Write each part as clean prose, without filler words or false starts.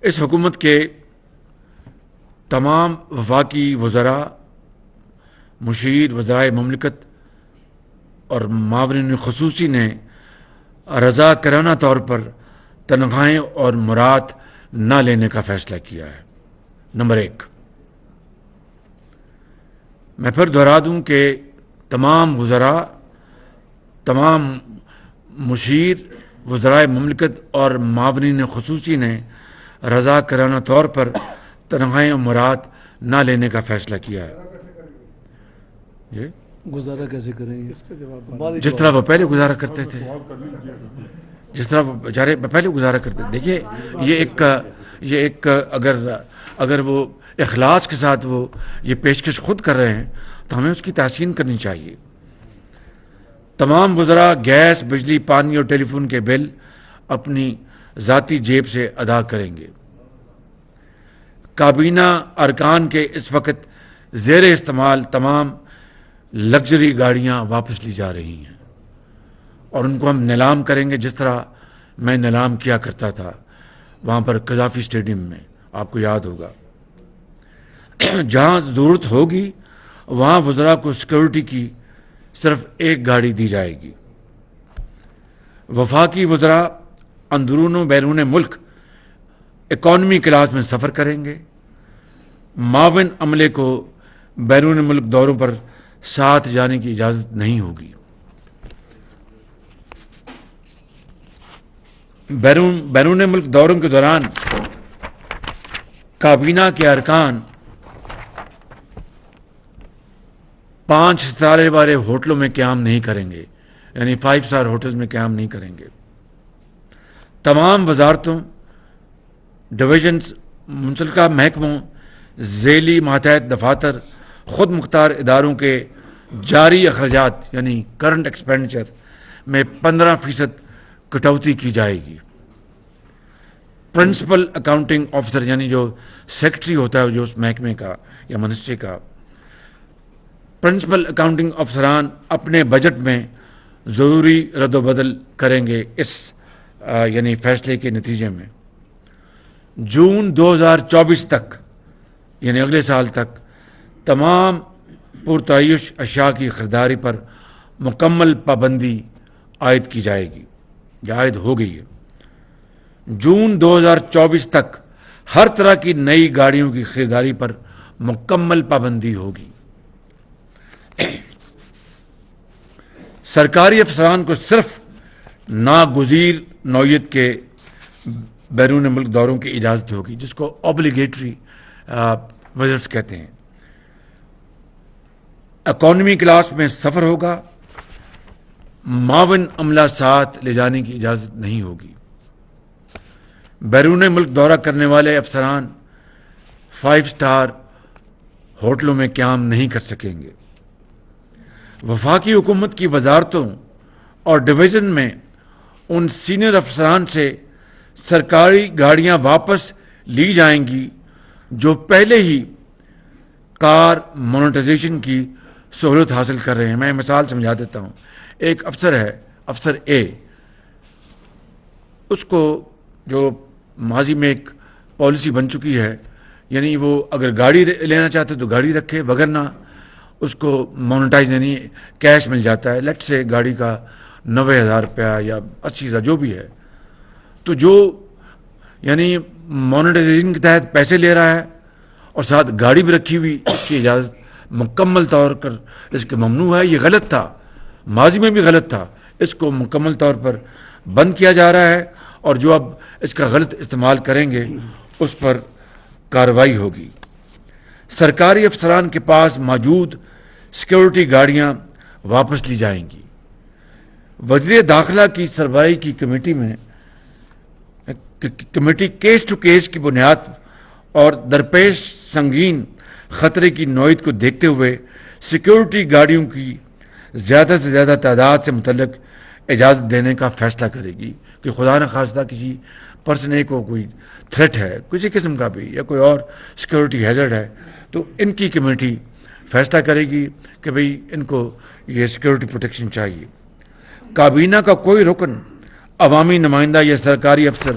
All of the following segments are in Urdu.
اس حکومت کے تمام وفاقی وزراء، مشیر، وزرائے مملکت اور معاونین خصوصی نے رضاکارانہ طور پر تنخواہیں اور مراد نہ لینے کا فیصلہ کیا ہے۔ نمبر 1، میں پھر دہرا دوں کہ تمام وزراء، تمام مشیر، وزرائے مملکت اور معاونین خصوصی نے رضاکارانہ طور پر تنخواہیں اور مراد نہ لینے کا فیصلہ کیا ہے۔ گزارا کیسے کریں گے؟ جس طرح وہ پہلے گزارا کرتے تھے، جس طرح وہ بیچارے پہلے گزارا کرتے تھے۔ دیکھیے یہ ایک اگر وہ اخلاص کے ساتھ وہ یہ پیشکش خود کر رہے ہیں تو ہمیں اس کی تحسین کرنی چاہیے۔ تمام وزراء گیس، بجلی، پانی اور ٹیلی فون کے بل اپنی ذاتی جیب سے ادا کریں گے۔ کابینہ ارکان کے اس وقت زیر استعمال تمام لگژری گاڑیاں واپس لی جا رہی ہیں اور ان کو ہم نیلام کریں گے، جس طرح میں نیلام کیا کرتا تھا وہاں پر قذافی اسٹیڈیم میں، آپ کو یاد ہوگا۔ جہاں ضرورت ہوگی وہاں وزراء کو سیکورٹی کی صرف ایک گاڑی دی جائے گی۔ وفاقی وزراء اندرون و بیرون ملک اکانومی کلاس میں سفر کریں گے۔ معاون عملے کو بیرون ملک دوروں پر ساتھ جانے کی اجازت نہیں ہوگی۔ بیرون ملک دوروں کے دوران کابینہ کے ارکان 5 ستارے والے ہوٹلوں میں قیام نہیں کریں گے، یعنی 5 اسٹار ہوٹلز میں قیام نہیں کریں گے۔ تمام وزارتوں، ڈویژنز، منسلکہ محکموں، ذیلی ماتحت دفاتر، خود مختار اداروں کے جاری اخراجات یعنی کرنٹ ایکسپینڈیچر میں 15% کٹوتی کی جائے گی۔ پرنسپل اکاؤنٹنگ آفیسر یعنی جو سیکرٹری ہوتا ہے جو اس محکمے کا یا منسٹری کا، پرنسپل اکاؤنٹنگ افسران اپنے بجٹ میں ضروری رد و بدل کریں گے اس یعنی فیصلے کے نتیجے میں۔ جون 2024 تک یعنی اگلے سال تک تمام پرتعیش اشیاء کی خریداری پر مکمل پابندی عائد کی جائے گی یا عائد ہو گئی ہے۔ جون 2024 تک ہر طرح کی نئی گاڑیوں کی خریداری پر مکمل پابندی ہوگی۔ سرکاری افسران کو صرف ناگزیر نوعیت کے بیرون ملک دوروں کی اجازت ہوگی، جس کو اوبلیگیٹری وزٹس کہتے ہیں۔ اکانومی کلاس میں سفر ہوگا، معاون عملہ ساتھ لے جانے کی اجازت نہیں ہوگی۔ بیرون ملک دورہ کرنے والے افسران 5 اسٹار ہوٹلوں میں قیام نہیں کر سکیں گے۔ وفاقی حکومت کی وزارتوں اور ڈویژن میں ان سینئر افسران سے سرکاری گاڑیاں واپس لی جائیں گی جو پہلے ہی کار مونیٹائزیشن کی سہولت حاصل کر رہے ہیں۔ میں مثال سمجھا دیتا ہوں۔ ایک افسر ہے، افسر اے، اس کو جو ماضی میں ایک پالیسی بن چکی ہے، یعنی وہ اگر گاڑی لینا چاہتے تو گاڑی رکھے، وگرنہ اس کو مونیٹائز یعنی کیش مل جاتا ہے۔ لیٹ سے گاڑی کا 90,000 روپیہ یا 80,000 جو بھی ہے، تو جو یعنی مونیٹائزیشن کے تحت پیسے لے رہا ہے اور ساتھ گاڑی بھی رکھی ہوئی، اس کی اجازت مکمل طور پر اس کے ممنوع ہے۔ یہ غلط تھا، ماضی میں بھی غلط تھا، اس کو مکمل طور پر بند کیا جا رہا ہے، اور جو اب اس کا غلط استعمال کریں گے اس پر کارروائی ہوگی۔ سرکاری افسران کے پاس موجود سیکورٹی گاڑیاں واپس لی جائیں گی۔ وزیر داخلہ کی سربراہی کی کمیٹی کیس ٹو کیس کی بنیاد اور درپیش سنگین خطرے کی نوعیت کو دیکھتے ہوئے سیکورٹی گاڑیوں کی زیادہ سے زیادہ تعداد سے متعلق اجازت دینے کا فیصلہ کرے گی کہ خدا نخواستہ کسی پرسن اے کو کوئی تھریٹ ہے کسی قسم کا بھی یا کوئی اور سیکورٹی ہیزرڈ ہے تو ان کی کمیٹی فیصلہ کرے گی کہ بھئی ان کو یہ سیکورٹی پروٹیکشن چاہیے۔ کابینہ کا کوئی رکن، عوامی نمائندہ یا سرکاری افسر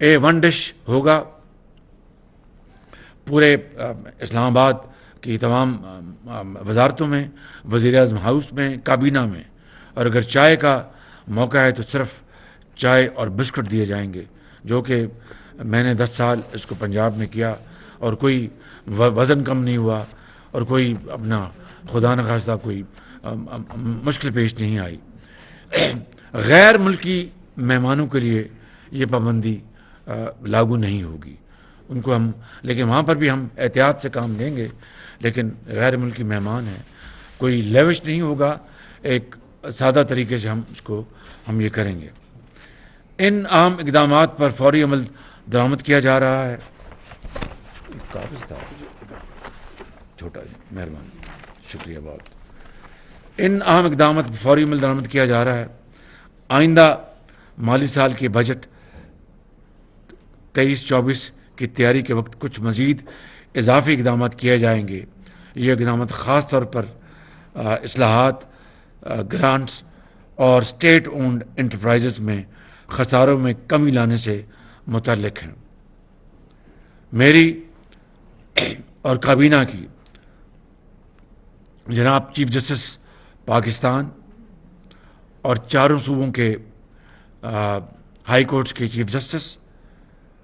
A1 ڈش ہوگا پورے اسلام آباد کی تمام وزارتوں میں، وزیر اعظم ہاؤس میں، کابینہ میں، اور اگر چائے کا موقع ہے تو صرف چائے اور بسکٹ دیے جائیں گے، جو کہ میں نے 10 سال اس کو پنجاب میں کیا اور کوئی وزن کم نہیں ہوا اور کوئی اپنا خدا نخواستہ کوئی مشکل پیش نہیں آئی۔ غیر ملکی مہمانوں کے لیے یہ پابندی لاگو نہیں ہوگی، ان کو ہم، لیکن وہاں پر بھی ہم احتیاط سے کام لیں گے، لیکن غیر ملکی مہمان ہیں، کوئی لیوش نہیں ہوگا، ایک سادہ طریقے سے ہم یہ کریں گے۔ ان اہم اقدامات پر فوری عمل درآمد کیا جا رہا ہے۔ کاغذ تھا چھوٹا جی، مہربانی، شکریہ بہت۔ ان اہم اقدامات پر فوری عمل درآمد کیا جا رہا ہے۔ آئندہ مالی سال کے بجٹ 23-24 کی تیاری کے وقت کچھ مزید اضافی اقدامات کیے جائیں گے۔ یہ اقدامات خاص طور پر اصلاحات، گرانٹس اور اسٹیٹ اونڈ انٹرپرائزز میں خساروں میں کمی لانے سے متعلق ہیں۔ میری اور کابینہ کی جناب چیف جسٹس پاکستان اور چاروں صوبوں کے ہائی کورٹس کے چیف جسٹس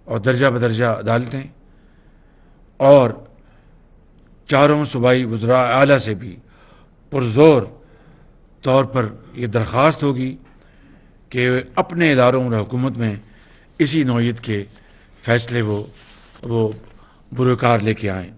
اور درجہ بدرجہ عدالتیں اور چاروں صوبائی وزراء اعلیٰ سے بھی پرزور طور پر یہ درخواست ہوگی کہ اپنے اداروں اور حکومت میں اسی نوعیت کے فیصلے وہ بروکار لے کے آئیں۔